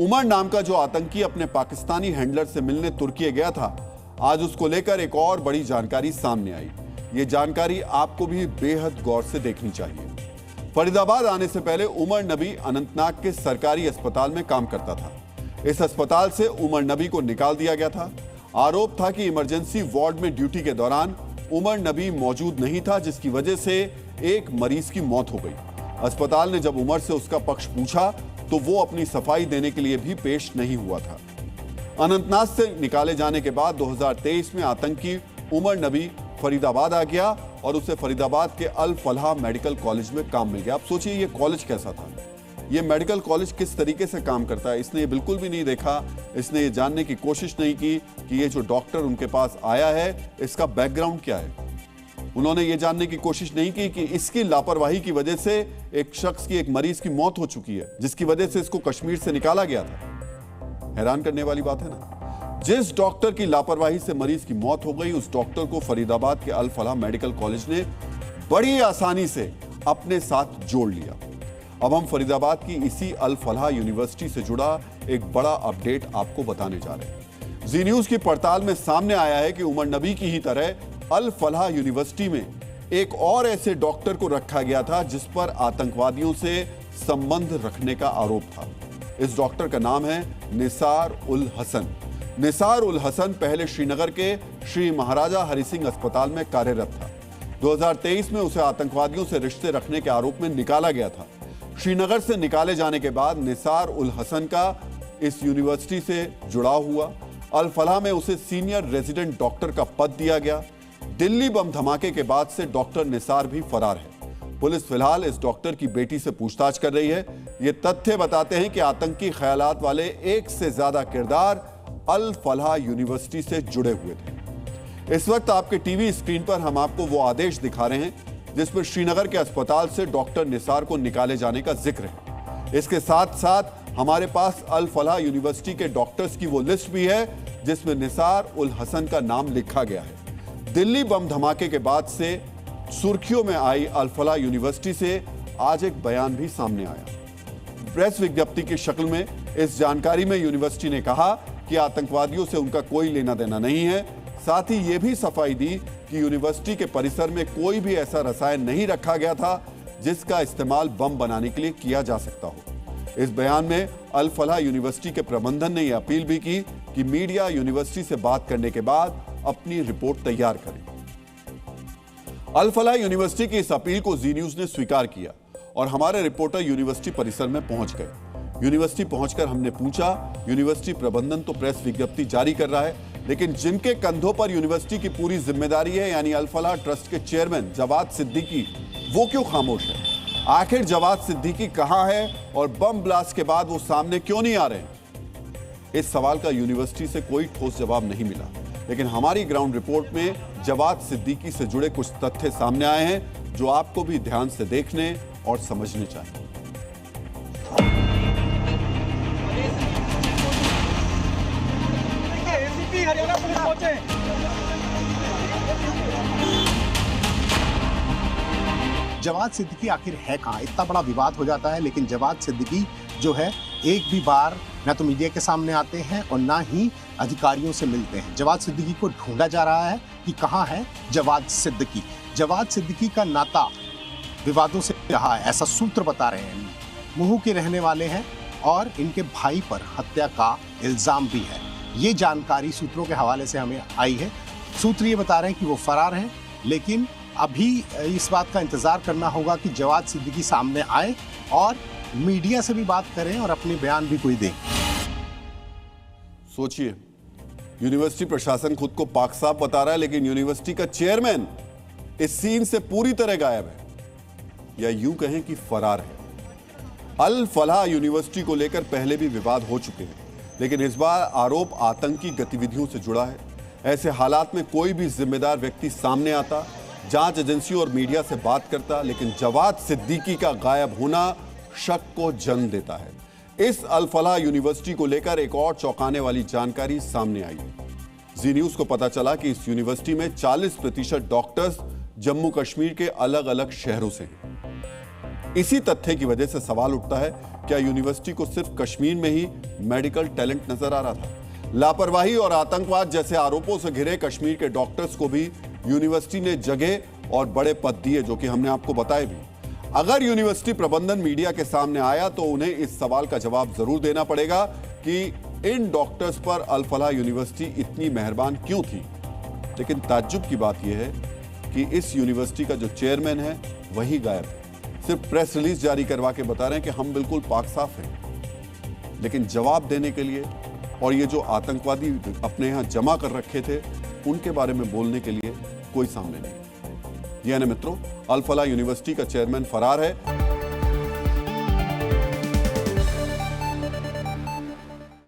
उमर नाम का जो आतंकी अपने पाकिस्तानी हैंडलर से मिलने तुर्की गया था, आज उसको लेकर एक और बड़ी जानकारी सामने आई। ये जानकारी आपको भी बेहद गौर से देखनी चाहिए। फरीदाबाद आने से पहले उमर नबी अनंतनाग के सरकारी अस्पताल में काम करता था। इस अस्पताल से उमर नबी को निकाल दिया गया था। आरोप था कि इमरजेंसी वार्ड में ड्यूटी के दौरान उमर नबी मौजूद नहीं था, जिसकी वजह से एक मरीज की मौत हो गई। अस्पताल ने जब उमर से उसका पक्ष पूछा तो वो अपनी सफाई देने के लिए भी पेश नहीं हुआ था। अनंतनाग से निकाले जाने के बाद 2023 में आतंकी उमर नबी फरीदाबाद आ गया और उसे फरीदाबाद के अल फलाह मेडिकल कॉलेज में काम मिल गया। आप सोचिए ये कॉलेज कैसा था, ये मेडिकल कॉलेज किस तरीके से काम करता है। इसने ये बिल्कुल भी नहीं देखा, इसने ये जानने की कोशिश नहीं की कि ये जो डॉक्टर उनके पास आया है इसका बैकग्राउंड क्या है। उन्होंने ये जानने की कोशिश नहीं की कि इसकी लापरवाही की वजह से एक शख्स की, एक मरीज की मौत हो चुकी है, जिसकी वजह से इसको कश्मीर से निकाला गया था। हैरान करने वाली बात है ना। जिस डॉक्टर की लापरवाही से मरीज की मौत हो गई, उस डॉक्टर को फरीदाबाद के अल फलाह मेडिकल कॉलेज ने बड़ी आसानी से अपने साथ जोड़ लिया। अब हम फरीदाबाद की इसी अल फलाह यूनिवर्सिटी से जुड़ा एक बड़ा अपडेट आपको बताने जा रहे हैं। जी न्यूज की पड़ताल में सामने आया है कि उमर नबी की ही तरह अल फलाह यूनिवर्सिटी में एक और ऐसे डॉक्टर को रखा गया था जिस पर आतंकवादियों से संबंध रखने का आरोप था। इस डॉक्टर का नाम है निसार उल हसन। निसार उल हसन पहले श्रीनगर के श्री महाराजा हरि सिंह अस्पताल में कार्यरत था। 2023 में उसे आतंकवादियों से रिश्ते रखने के आरोप में निकाला गया था। श्रीनगर से निकाले जाने के बाद निसार उल हसन का इस यूनिवर्सिटी से जुड़ाव हुआ। अल फलाह में उसे सीनियर रेजिडेंट डॉक्टर का पद दिया गया। दिल्ली बम धमाके के बाद से डॉक्टर निसार भी फरार है। पुलिस फिलहाल इस डॉक्टर की बेटी से पूछताछ कर रही है। ये तथ्य बताते हैं कि आतंकी ख्यालात वाले एक से ज्यादा किरदार अल फलाह यूनिवर्सिटी से जुड़े हुए थे। इस वक्त आपके टीवी स्क्रीन पर हम आपको वो आदेश दिखा रहे हैं जिसमें श्रीनगर के अस्पताल से डॉक्टर निसार को निकाले जाने का जिक्र है। इसके साथ साथ हमारे पास अल फलाह यूनिवर्सिटी के डॉक्टर्स की वो लिस्ट भी है जिसमें निसार उल हसन का नाम लिखा गया है। दिल्ली बम धमाके के बाद से सुर्खियों में आई अल फलाह यूनिवर्सिटी से आज एक बयान भी सामने आया। प्रेस विज्ञप्ति की शक्ल में इस जानकारी में यूनिवर्सिटी ने कहा कि आतंकवादियों से उनका कोई लेना देना नहीं है। साथ ही यह भी सफाई दी कि यूनिवर्सिटी के परिसर में कोई भी ऐसा रसायन नहीं रखा गया था जिसका इस्तेमाल बम बनाने के लिए किया जा सकता हो। इस बयान में अल फलाह यूनिवर्सिटी के प्रबंधन ने यह अपील भी की कि मीडिया यूनिवर्सिटी से बात करने के बाद अपनी रिपोर्ट तैयार करें। अल फलाह यूनिवर्सिटी की इस अपील को जी न्यूज ने स्वीकार किया और हमारे रिपोर्टर यूनिवर्सिटी परिसर में पहुंच गए। यूनिवर्सिटी पहुंचकर हमने पूछा, यूनिवर्सिटी प्रबंधन तो प्रेस विज्ञप्ति जारी कर रहा है, लेकिन जिनके कंधों पर यूनिवर्सिटी की पूरी जिम्मेदारी है, यानी अल फलाह ट्रस्ट के चेयरमैन जवाद सिद्दीकी, वो क्यों खामोश है? आखिर जवाद सिद्दीकी कहां है और बम ब्लास्ट के बाद वो सामने क्यों नहीं आ रहे हैं? इस सवाल का यूनिवर्सिटी से कोई ठोस जवाब नहीं मिला, लेकिन हमारी ग्राउंड रिपोर्ट में जवाद सिद्दीकी से जुड़े कुछ तथ्य सामने आए हैं जो आपको भी ध्यान से देखने और समझने चाहिए। हरियाणा पुलिस पहुंचे। जवाद सिद्दीकी आखिर है कहां? इतना बड़ा विवाद हो जाता है, लेकिन जवाद सिद्दीकी जो है एक भी बार ना तो मीडिया के सामने आते हैं और ना ही अधिकारियों से मिलते हैं। जवाद सिद्दीकी को ढूंढा जा रहा है कि कहां है जवाद सिद्दीकी। जवाद सिद्दीकी का नाता विवादों से रहा है, ऐसा सूत्र बता रहे हैं। मुहू के रहने वाले हैं और इनके भाई पर हत्या का इल्जाम भी है। ये जानकारी सूत्रों के हवाले से हमें आई है। सूत्र ये बता रहे हैं कि वो फरार हैं, लेकिन अभी इस बात का इंतजार करना होगा कि जवाद सिद्दीकी सामने आए और मीडिया से भी बात करें और अपने बयान भी कोई दें। सोचिए, यूनिवर्सिटी प्रशासन खुद को पाक साफ बता रहा है, लेकिन यूनिवर्सिटी का चेयरमैन इस सीन से पूरी तरह गायब है, या यूं कहें कि फरार है। अल फलाह यूनिवर्सिटी को लेकर पहले भी विवाद हो चुके हैं, लेकिन इस बार आरोप आतंकी गतिविधियों से जुड़ा है। ऐसे हालात में कोई भी जिम्मेदार व्यक्ति सामने आता, जांच एजेंसियों और मीडिया से बात करता, लेकिन जवाद सिद्दीकी का गायब होना शक को जन्म देता है। इस अल फलाह यूनिवर्सिटी को लेकर एक और चौंकाने वाली जानकारी सामने आई है। जी न्यूज को पता चला कि इस यूनिवर्सिटी में 40% डॉक्टर्स जम्मू कश्मीर के अलग अलग शहरों से हैं। इसी तथ्य की वजह से सवाल उठता है, क्या यूनिवर्सिटी को सिर्फ कश्मीर में ही मेडिकल टैलेंट नजर आ रहा था? लापरवाही और आतंकवाद जैसे आरोपों से घिरे कश्मीर के डॉक्टर्स को भी यूनिवर्सिटी ने जगह और बड़े पद दिए, जो कि हमने आपको बताए भी। अगर यूनिवर्सिटी प्रबंधन मीडिया के सामने आया तो उन्हें इस सवाल का जवाब जरूर देना पड़ेगा कि इन डॉक्टर्स पर अल फलाह यूनिवर्सिटी इतनी मेहरबान क्यों थी। लेकिन ताज्जुब की बात यह है कि इस यूनिवर्सिटी का जो चेयरमैन है वही गायब है। सिर्फ प्रेस रिलीज जारी करवा के बता रहे हैं कि हम बिल्कुल पाक साफ हैं, लेकिन जवाब देने के लिए और ये जो आतंकवादी अपने यहां जमा कर रखे थे उनके बारे में बोलने के लिए कोई सामने नहीं। जी हाँ मित्रों, अल फलाह यूनिवर्सिटी का चेयरमैन फरार है।